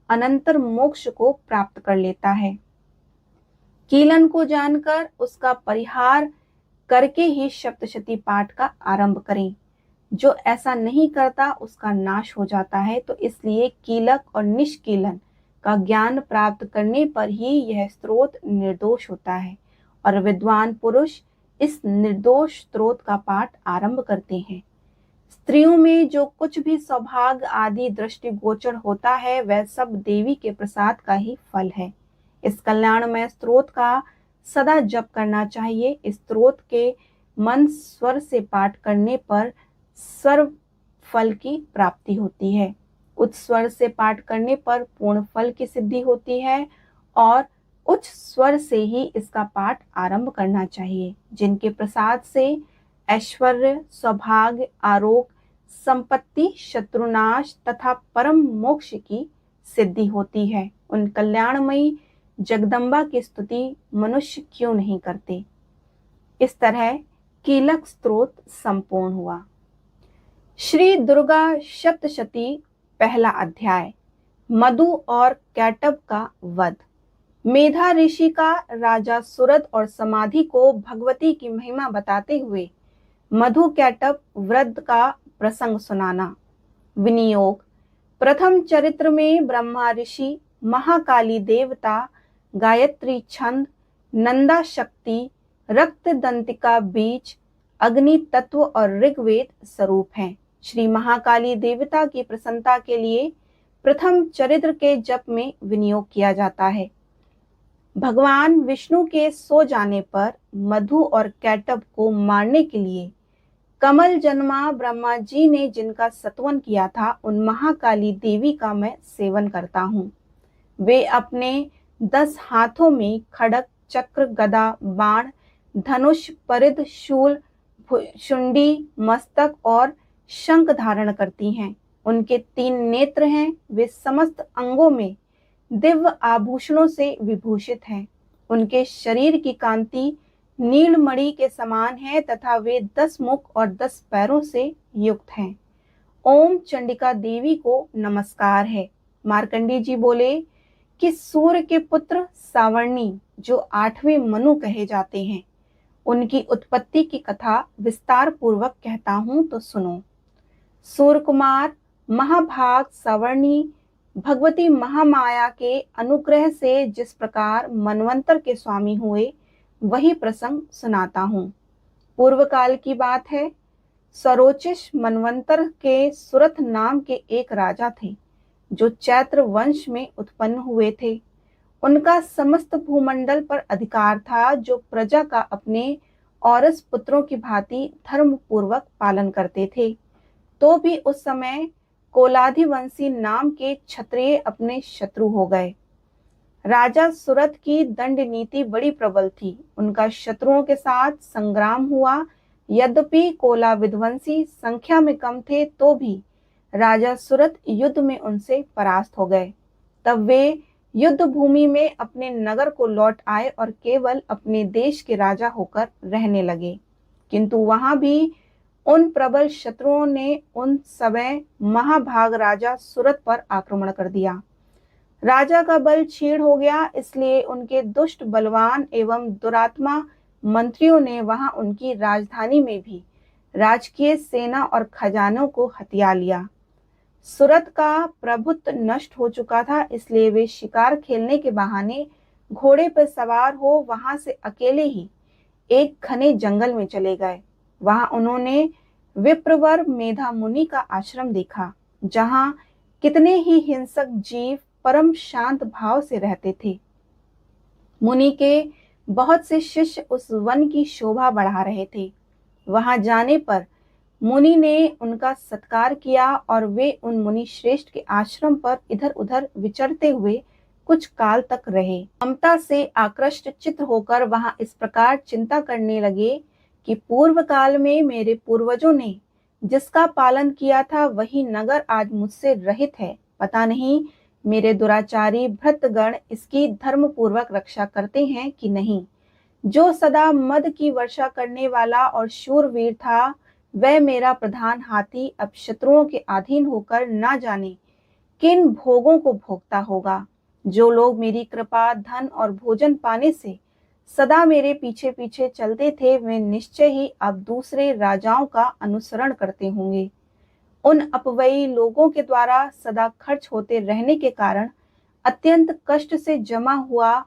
S1: अनंतर मोक्ष को प्राप्त कर लेता है। कीलन को जानकर उसका परिहार करके ही सप्तशती पाठ का आरंभ करें। जो ऐसा नहीं करता उसका नाश हो जाता है। तो इसलिए कीलक और निष्कीलन का ज्ञान प्राप्त करने पर ही यह स्त्रोत निर्दोष होता है और विद्वान पुरुष इस निर्दोष स्त्रोत का पाठ आरंभ करते हैं। स्त्रियों में जो कुछ भी सौभाग्य आदि दृष्टिगोचर होता है, वह सब देवी के प्रसाद का ही फल है। इस कल्याणमय स्त्रोत का सदा जप करना चाहिए। इस स्त्रोत के मन स्वर से पाठ करने पर सर्व फल की प्राप्ति होती है। उच्च स्वर से पाठ करने पर पूर्ण फल की सिद्धि होती है और उच्च स्वर से ही इसका पाठ आरंभ करना चाहिए। जिनके प्रसाद से ऐश्वर्य, सौभाग्य, आरोग्य, संपत्ति, शत्रुनाश तथा परम मोक्ष की सिद्धि होती है, उन कल्याणमयी जगदम्बा की स्तुति मनुष्य क्यों नहीं करते। इस तरह कीलक स्तोत्र संपूर्ण हुआ। श्री दुर्गा सप्तशती पहला अध्याय। मधु और कैटब का वध। मेधा ऋषि का राजा सुरद और समाधि को भगवती की महिमा बताते हुए मधु कैटब वृद्ध का प्रसंग सुनाना। विनियोग। प्रथम चरित्र में ब्रह्मा ऋषि, महाकाली देवता, गायत्री छंद, नंदा शक्ति, रक्त दंतिका बीज, अग्नि तत्व और ऋग्वेद स्वरूप हैं। श्री महाकाली देवता की प्रसन्नता के लिए प्रथम चरित्र के जप में विनियोग किया जाता है। भगवान विष्णु के सो जाने पर मधु और कैटब को मारने के लिए कमल जन्मा ब्रह्मा जी ने जिनका सत्वन किया था, उन महाकाली देवी का मैं सेवन करता हूँ। वे अपने 10 हाथों में खड्ग, चक्र, गदा, बाण, धनुष, परिध, शूल, शुंडी, मस्तक और शंख धारण करती हैं। उनके 3 नेत्र हैं। वे समस्त अंगों में दिव्य आभूषणों से विभूषित हैं। उनके शरीर की कांति नीलमणि के समान है तथा वे 10 मुख और 10 पैरों से युक्त हैं। ओम चंडिका देवी को नमस्कार है। मार्कंडेय जी बोले कि सूर्य के पुत्र सावर्णी, जो 8वें मनु कहे जाते हैं, उनकी उत्पत्ति की कथा विस्तार पूर्वक कहता हूं तो सुनो। सूर्य कुमार महाभाग सावर्णी भगवती महामाया के अनुग्रह से जिस प्रकार मनवंतर के स्वामी हुए, वही प्रसंग सुनाता हूँ। पूर्व काल की बात है। सरोचिष मनवंतर के सुरथ नाम के एक राजा थे, जो चैत्र वंश में उत्पन्न हुए थे। उनका समस्त भूमंडल पर अधिकार था, जो प्रजा का अपने औरस पुत्रों की भांति धर्म पूर्वक पालन करते थे। तो भी उस समय कोलाधिवंशी नाम के क्षत्रिय अपने शत्रु हो गए। राजा सुरथ की दंड नीति बड़ी प्रबल थी। उनका शत्रुओं के साथ संग्राम हुआ। यद्यपि कोला विध्वंसी संख्या में कम थे, तो भी राजा सुरथ युद्ध में उनसे परास्त हो गए। तब वे युद्ध भूमि में अपने नगर को लौट आए और केवल अपने देश के राजा होकर रहने लगे। किंतु वहां भी उन प्रबल शत्रुओं ने उन समय महाभाग राजा सुरथ पर आक्रमण कर दिया। राजा का बल क्षीण हो गया, इसलिए उनके दुष्ट, बलवान एवं दुरात्मा मंत्रियों ने वहां उनकी राजधानी में भी राजकीय सेना और खजानों को हथिया लिया। सुरत का प्रभुत्व नष्ट हो चुका था, इसलिए वे शिकार खेलने के बहाने घोड़े पर सवार हो वहां से अकेले ही एक घने जंगल में चले गए। वहां उन्होंने विप्रवर मेधा मुनि का आश्रम देखा, जहां कितने ही हिंसक जीव परम शांत भाव से रहते थे। मुनि के बहुत से शिष्य उस वन की शोभा बढ़ा रहे थे। वहां जाने पर मुनि ने उनका सत्कार किया और वे उन मुनि श्रेष्ठ के आश्रम पर इधर उधर विचरते हुए कुछ काल तक रहे। ममता से आकृष्ट चित्त होकर वहां इस प्रकार चिंता करने लगे कि पूर्व काल में मेरे पूर्वजों ने जिसका पालन किया था, वही नगर आज मुझसे रहित है। पता नहीं मेरे दुराचारी भृत्यगण इसकी धर्म पूर्वक रक्षा करते हैं कि नहीं। जो सदा मद की वर्षा करने वाला और शूरवीर था, वह मेरा प्रधान हाथी अब शत्रुओं के अधीन होकर ना जाने किन भोगों को भोगता होगा। जो लोग मेरी कृपा, धन और भोजन पाने से सदा मेरे पीछे पीछे चलते थे, वे निश्चय ही अब दूसरे राजाओं का अनुसरण करते होंगे। उन अपव्ययी लोगों के द्वारा सदा खर्च होते रहने के कारण अत्यंत कष्ट से जमा हुआ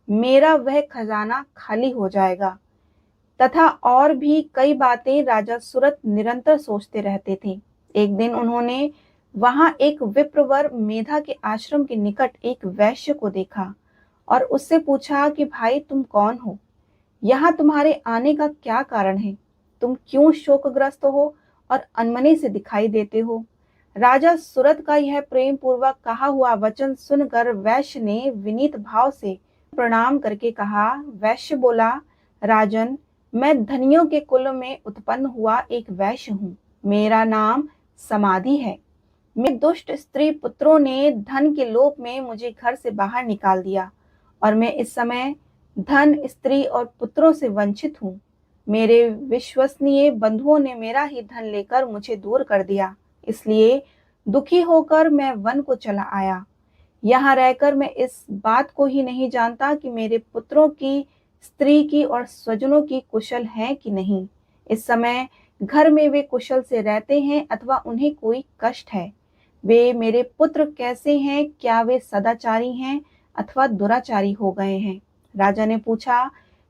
S1: मेरा वह खजाना खाली हो जाएगा। तथा और भी कई बातें राजा सुरथ निरंतर सोचते रहते थे। एक दिन उन्होंने वहां एक विप्रवर मेधा के आश्रम के निकट एक वैश्य को देखा और उससे पूछा कि भाई, तुम कौन हो? यहाँ तुम्हारे आने का क्या कारण है? तुम क्यों शोकग्रस्त हो और अनमने से दिखाई देते हो? राजा सुरथ का यह प्रेम पूर्वक कहा हुआ वचन सुनकर वैश्य ने विनीत भाव से प्रणाम करके कहा। वैश्य बोला, राजन, मैं धनियों के कुल में उत्पन्न हुआ एक वैश्य हूँ। मेरा नाम समाधि है। मेरे दुष्ट स्त्री पुत्रों ने धन के लोभ में मुझे घर से बाहर निकाल दिया और मैं इस समय धन, स्त्री और पुत्रों से वंचित हूँ। मेरे विश्वसनीय बंधुओं ने मेरा ही धन लेकर मुझे दूर कर दिया, इसलिए दुखी होकर मैं वन को चला आया। यहाँ रहकर मैं इस बात को ही नहीं जानता कि मेरे पुत्रों की, स्त्री की और स्वजनों की कुशल हैं कि नहीं। इस समय घर में वे कुशल से रहते हैं अथवा उन्हें कोई कष्ट है। वे मेरे पुत्र कैसे हैं? क्या वे सदाचारी हैं अथवा दुराचारी हो गए हैं? राजा ने पूछा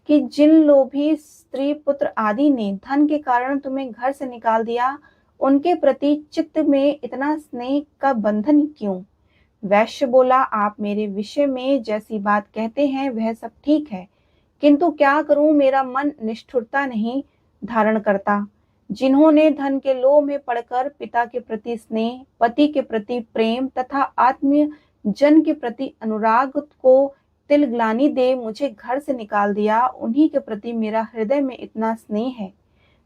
S1: कि जिन लोभी स्त्री पुत्र आदि ने धन के कारण तुम्हें घर से निकाल दिया, उनके प्रति चित्त में इतना स्नेह का बंधन क्यों? वैश्य बोला, आप मेरे विषय में जैसी बात कहते हैं वह सब ठीक है, किंतु क्या करूं, मेरा मन निष्ठुरता नहीं धारण करता। जिन्होंने धन के लोभ में पड़कर पिता के प्रति स्नेह, पति के प्रति प्रेम तथा आत्मीय जन के प्रति अनुराग को तिलग्लानि दे मुझे घर से निकाल दिया, उन्हीं के प्रति मेरा हृदय में इतना स्नेह है।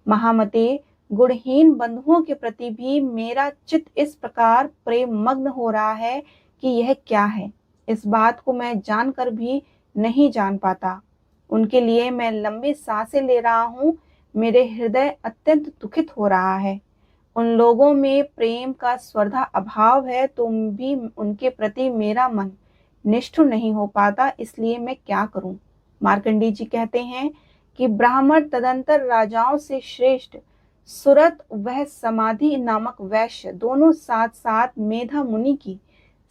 S1: महामते, गुणहीन बंधुओं के प्रति भी मेरा चित्त इस प्रकार प्रेम मग्न हो रहा है कि यह क्या है, इस बात को मैं जानकर भी नहीं जान पाता। उनके लिए मैं लंबी सांसें ले रहा हूँ, मेरे हृदय अत्यंत दुखित हो रहा है। उन लोगों में प्रेम का स्वरधा अभाव है, तो भी उनके प्रति मेरा मन निष्ठुर नहीं हो पाता, इसलिए मैं क्या करूं। मार्कंडेय जी कहते हैं कि ब्राह्मण तदंतर राजाओं से श्रेष्ठ सुरत वह समाधि नामक वैश्य दोनों साथ साथ मेधा मुनि की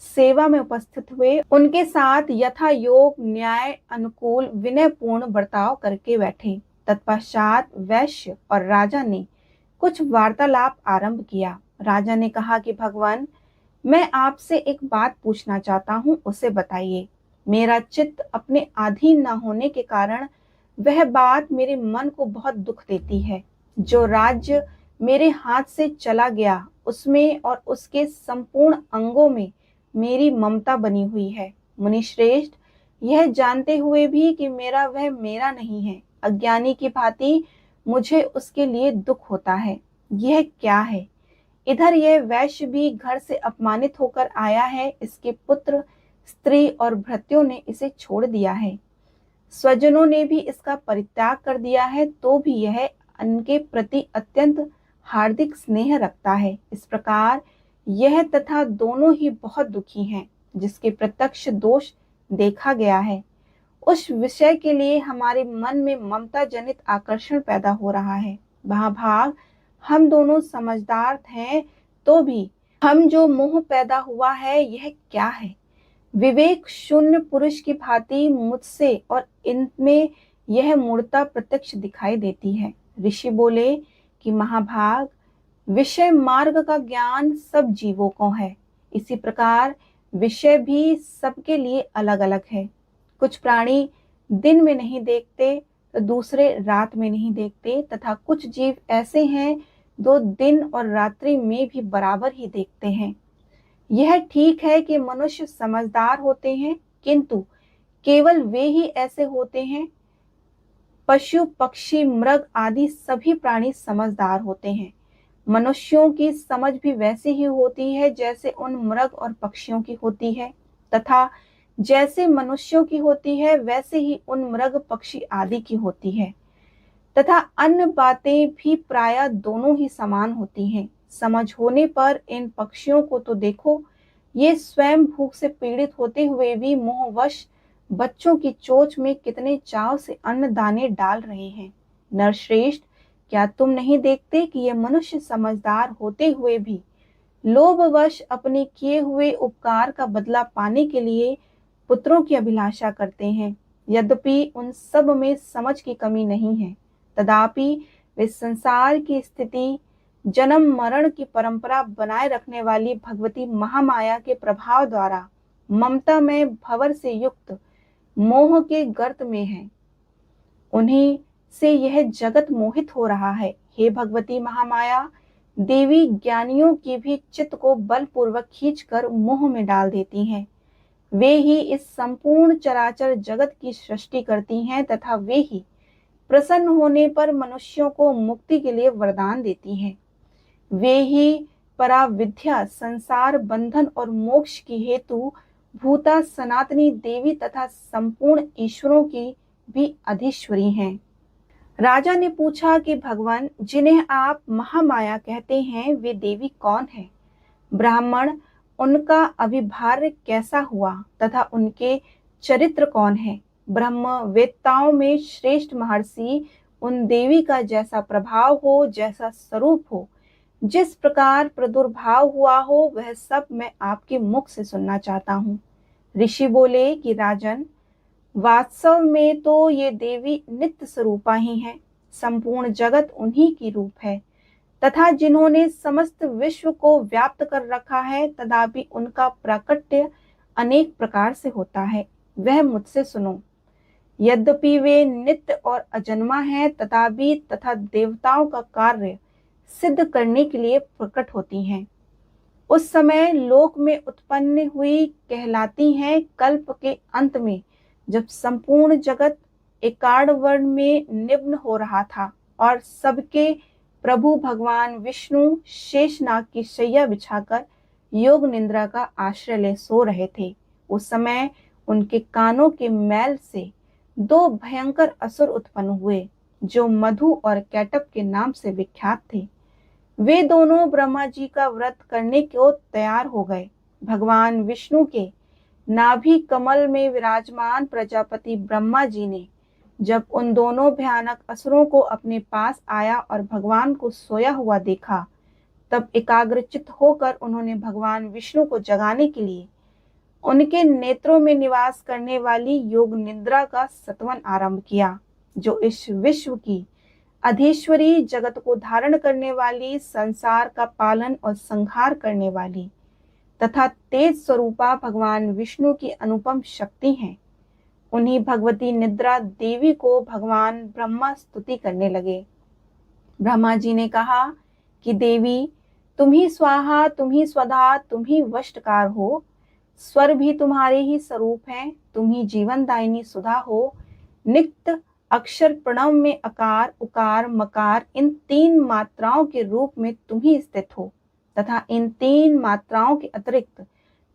S1: सेवा में उपस्थित हुए, उनके साथ यथा योग न्याय अनुकूल विनयपूर्ण बर्ताव करके बैठे। तत्पश्चात वैश्य और राजा ने कुछ वार्तालाप आरंभ किया। राजा ने कहा कि भगवान, मैं आपसे एक बात पूछना चाहता हूँ, उसे बताइए। मेरा चित्त अपने अधीन न होने के कारण वह बात मेरे मन को बहुत दुख देती है। जो राज्य मेरे हाथ से चला गया उसमें और उसके संपूर्ण अंगों में मेरी ममता बनी हुई है। मुनिश्रेष्ठ, यह जानते हुए भी कि मेरा वह मेरा नहीं है, अज्ञानी की भांति मुझे उसके लिए दुख होता है। यह क्या है? इधर यह वैश्य भी घर से अपमानित होकर आया है, इसके पुत्र स्त्री और भृत्यों ने इसे छोड़ दिया है, स्वजनों ने भी इसका परित्याग कर दिया है, तो भी यह उनके प्रति अत्यंत हार्दिक स्नेह रखता है। इस प्रकार यह तथा दोनों ही बहुत दुखी हैं, जिसके प्रत्यक्ष दोष देखा गया है। उस विषय के लिए हमारे मन में ममता जनित आकर्षण पैदा हो रहा है। महाभाग, हम दोनों समझदार हैं, तो भी हम जो मोह पैदा हुआ है यह क्या है? विवेक शून्य पुरुष की भांति मुझसे और इनमें यह मूर्ता प्रत्यक्ष दिखाई देती है। ऋषि बोले कि महाभाग, विषय मार्ग का ज्ञान सब जीवों को है, इसी प्रकार विषय भी सबके लिए अलग अलग है। कुछ प्राणी दिन में नहीं देखते तो दूसरे रात में नहीं देखते, तथा कुछ जीव ऐसे हैं जो दिन और रात्रि में भी बराबर ही देखते हैं। यह ठीक है कि मनुष्य समझदार होते हैं, किंतु केवल वे ही ऐसे होते हैं। पशु पक्षी मृग आदि सभी प्राणी समझदार होते हैं। मनुष्यों की समझ भी वैसी ही होती है जैसे उन मृग और पक्षियों की होती है, तथा जैसे मनुष्यों की होती है वैसे ही उन मृग पक्षी आदि की होती है, तथा अन्य बातें भी प्रायः दोनों ही समान होती हैं। समझ होने पर इन पक्षियों को तो देखो, ये स्वयं भूख से पीड़ित होते हुए भी मोहवश बच्चों की चोंच में कितने चाव से अन्न दाने डाल रहे हैं। नरश्रेष्ठ, क्या तुम नहीं देखते कि ये मनुष्य समझदार होते हुए भी लोभवश अपने किए हुए उपकार का बदला पाने के लिए पुत्रों की अभिलाषा करते हैं? यद्यपि उन सब में समझ की कमी नहीं है, तथापि वे संसार की स्थिति, जन्म मरण की परंपरा बनाए रखने वाली भगवती महामाया के प्रभाव द्वारा ममता में भंवर से युक्त मोह के गर्त में है। उन्हीं से यह जगत मोहित हो रहा है। हे भगवती महामाया, देवी ज्ञानियों की भी चित्त को बलपूर्वक खींचकर मोह में डाल देती हैं। वे ही इस संपूर्ण चराचर जगत की सृष्टि करती हैं, तथा वे ही प्रसन्न होने पर मनुष्यों को मुक्ति के लिए वरदान देती हैं। वे ही पराविद्या, संसार बंधन और मोक्ष की हेतु भूता सनातनी देवी तथा संपूर्ण ईश्वरों की भी अधीश्वरी हैं। राजा ने पूछा कि भगवान, जिन्हें आप महामाया कहते हैं वे देवी कौन है? ब्राह्मण, उनका अभिभार्य कैसा हुआ तथा उनके चरित्र कौन है? ब्रह्म वेत्ताओं में श्रेष्ठ महर्षि, उन देवी का जैसा प्रभाव हो, जैसा स्वरूप हो, जिस प्रकार प्रादुर्भाव हुआ हो, वह सब मैं आपके मुख से सुनना चाहता हूँ। ऋषि बोले कि राजन, वास्तव में तो ये देवी नित्य स्वरूपा ही हैं, संपूर्ण जगत उन्हीं की रूप है, तथा जिन्होंने समस्त विश्व को व्याप्त कर रखा है, तथापि उनका प्राकट्य अनेक प्रकार से होता है, वह मुझसे सुनो। यद्यपि वे नित्य और अजन्मा है, तथापि तथा देवताओं का कार्य सिद्ध करने के लिए प्रकट होती हैं। उस समय लोक में उत्पन्न हुई कहलाती हैं। कल्प के अंत में जब संपूर्ण जगत एकाड़ वर्ण में निम्न हो रहा था और सबके प्रभु भगवान विष्णु शेषनाग की शैया बिछाकर योग निद्रा का आश्रय ले सो रहे थे, उस समय उनके कानों के मैल से दो भयंकर असुर उत्पन्न हुए जो मधु और कैटप के नाम से विख्यात थे। वे दोनों ब्रह्मा जी का व्रत करने को तैयार हो गए। भगवान विष्णु के नाभि कमल में विराजमान प्रजापति ब्रह्मा जी ने जब उन दोनों भयानक असुरों को अपने पास आया और भगवान को सोया हुआ देखा, तब एकाग्रचित्त होकर उन्होंने भगवान विष्णु को जगाने के लिए उनके नेत्रों में निवास करने वाली योग निद्रा का सतवन आरंभ किया, जो इस विश्व की अधीश्वरी, जगत को धारण करने वाली, संसार का पालन और संहार करने वाली तथा तेज स्वरूपा भगवान विष्णु की अनुपम शक्ति हैं। उन्हीं भगवती निद्रा देवी को भगवान ब्रह्मा स्तुति करने लगे। ब्रह्मा जी ने कहा कि देवी, तुम ही स्वाहा, तुम ही स्वधा, तुम ही वष्टकार हो। स्वर भी तुम्हारे ही स्वरूप हैं। तुम ही जीवनदायिनी सुधा हो। नित्य अक्षर प्रणव में अकार, उकार, मकार इन तीन मात्राओं के रूप में तुम ही स्थित हो तथा इन तीन मात्राओं के अतिरिक्त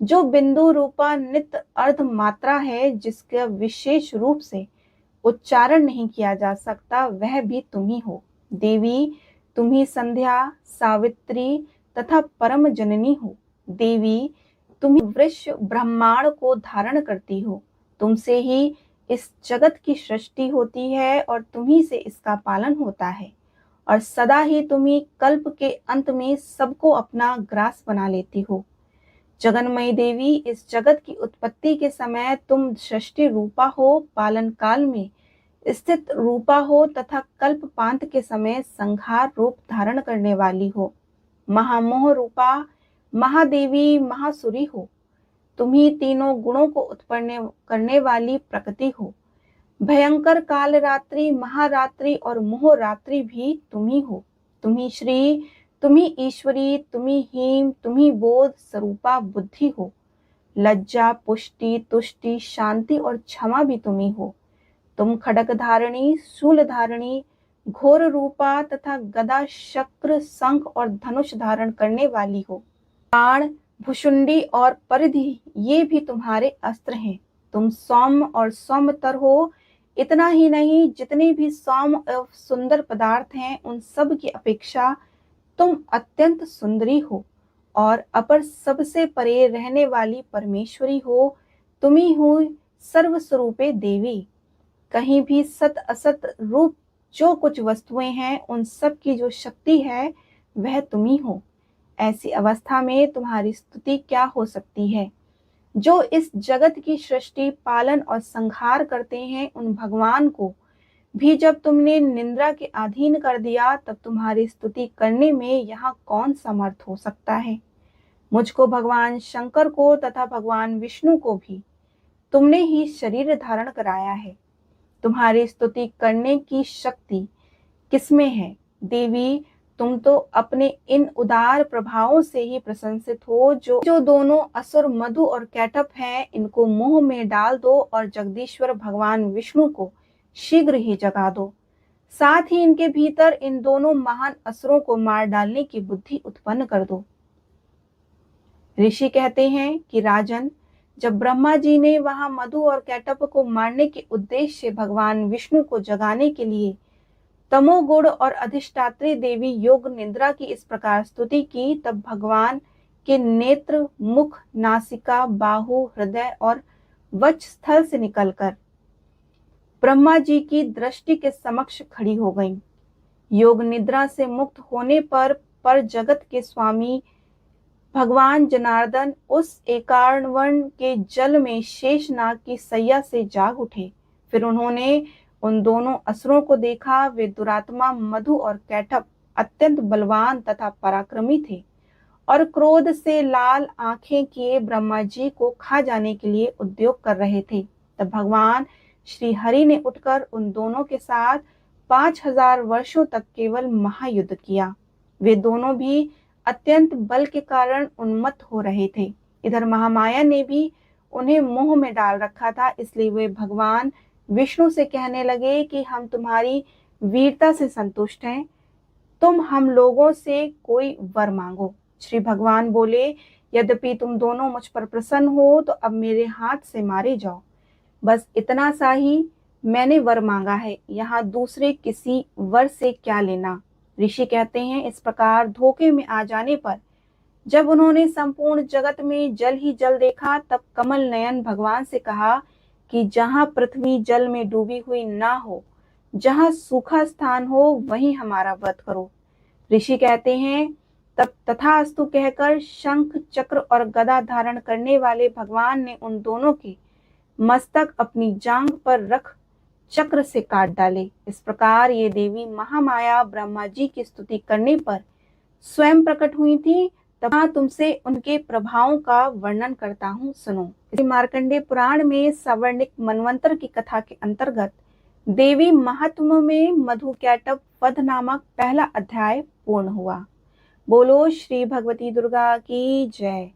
S1: जो बिंदु रूपा नित्य अर्ध मात्रा है, जिसका विशेष रूप से उच्चारण नहीं किया जा सकता, वह भी तुम ही हो। देवी, तुम ही संध्या, सावित्री तथा परम जननी हो। देवी, तुम ही वृक्ष ब्रह्मांड को धारण करती हो। तुमसे ही इस जगत की सृष्टि होती है और तुम्ही से इसका पालन होता है और सदा ही तुम ही कल्प के अंत में सबको अपना ग्रास बना लेती हो। जगन्मयी देवी, इस जगत की उत्पत्ति के समय तुम सृष्टि रूपा हो, पालन काल में स्थित रूपा हो तथा कल्प पांत के समय संहार रूप धारण करने वाली हो। महामोह रूपा महादेवी महासुरी हो। तुम ही तीनों गुणों को उत्पन्न करने वाली प्रकृति हो। भयंकर काल रात्रि, महारात्रि और मोह रात्रि भी तुम ही हो। तुम ही श्री, तुम ही ईश्वरी, तुम ही हीम, तुम ही बोध स्वरूपा बुद्धि हो। लज्जा, पुष्टि, तुष्टि, शांति और क्षमा भी तुम ही हो। तुम खड्ग धारणी, शूल धारणी, घोर रूपा तथा गदा, शक्र, शंख और धनुष धारण करने वाली हो। बाण, भुषुंडी और परिधि ये भी तुम्हारे अस्त्र हैं। तुम सौम्य और सौम्यतर हो। इतना ही नहीं, जितने भी सौम्य और सुंदर पदार्थ हैं, उन सब की अपेक्षा तुम अत्यंत सुंदरी हो और अपर सबसे परे रहने वाली परमेश्वरी हो। तुम ही हो सर्वस्वरूपे देवी। कहीं भी सत असत रूप जो कुछ वस्तुएं हैं, उन सब की जो शक्ति है वह तुम ही हो। ऐसी अवस्था में तुम्हारी स्तुति क्या हो सकती है? जो इस जगत की सृष्टि, पालन और संहार करते हैं, उन भगवान को भी जब तुमने निंद्रा के अधीन कर दिया, तब तुम्हारी स्तुति करने में यहाँ कौन समर्थ हो सकता है? मुझको, भगवान शंकर को तथा भगवान विष्णु को भी तुमने ही शरीर धारण कराया है। तुम्हारी स्तुति करने की शक्ति किसमें है? देवी, तुम तो अपने इन उदार प्रभावों से ही प्रशंसित हो। जो दोनों असुर मधु और कैटप हैं, इनको मोह में डाल दो और जगदीश्वर भगवान विष्णु को शीघ्र ही जगा दो। साथ ही इनके भीतर इन दोनों महान असुरों को मार डालने की बुद्धि उत्पन्न कर दो। ऋषि कहते हैं कि राजन, जब ब्रह्मा जी ने वहां मधु और कैटप को मारने के उद्देश्य से भगवान विष्णु को जगाने के लिए तमोगुण और अधिष्ठात्री देवी योग निद्रा की इस प्रकार स्तुति की, तब भगवान के नेत्र, मुख, नासिका, बाहु, हृदय और वक्षस्थल से निकलकर ब्रह्मा जी की दृष्टि के समक्ष खड़ी हो गईं। योग निद्रा से मुक्त होने पर जगत के स्वामी भगवान जनार्दन उस एकार्णवर्ण के जल में शेषनाग की सैया से जाग उठे। फिर उन्होंने उन दोनों असुरों को देखा। वे दुरात्मा मधु और कैटप अत्यंत बलवान तथा पराक्रमी थे और क्रोध से लाल आंखें किए ब्रह्मा जी को खा जाने के लिए उद्योग कर रहे थे। तब भगवान श्री हरि ने उठकर उन दोनों के साथ 5000 वर्षों तक केवल महायुद्ध किया। वे दोनों भी अत्यंत बल के कारण उन्मत्त हो रहे थे। इधर महामाया ने भी उन्हें मोह में डाल रखा था, इसलिए वे भगवान विष्णु से कहने लगे कि हम तुम्हारी वीरता से संतुष्ट हैं, तुम हम लोगों से कोई वर मांगो। श्री भगवान बोले, यद्यपि तुम दोनों मुझ पर प्रसन्न हो तो अब मेरे हाथ से मारे जाओ। बस इतना सा ही मैंने वर मांगा है, यहाँ दूसरे किसी वर से क्या लेना। ऋषि कहते हैं, इस प्रकार धोखे में आ जाने पर जब उन्होंने संपूर्ण जगत में जल ही जल देखा, तब कमल नयन भगवान से कहा कि जहाँ पृथ्वी जल में डूबी हुई ना हो, जहाँ सूखा स्थान हो, वहीं हमारा वध करो। ऋषि कहते हैं, तब तथास्तु कहकर शंख चक्र और गदा धारण करने वाले भगवान ने उन दोनों के मस्तक अपनी जांघ पर रख चक्र से काट डाले। इस प्रकार ये देवी महामाया ब्रह्मा जी की स्तुति करने पर स्वयं प्रकट हुई थी। तब तुमसे उनके प्रभावों का वर्णन करता हूँ, सुनो। इसी मार्कंडेय पुराण में सवर्णिक मनवंतर की कथा के अंतर्गत देवी महात्म्य में मधुकैटभ वध नामक पहला अध्याय पूर्ण हुआ। बोलो श्री भगवती दुर्गा की जय।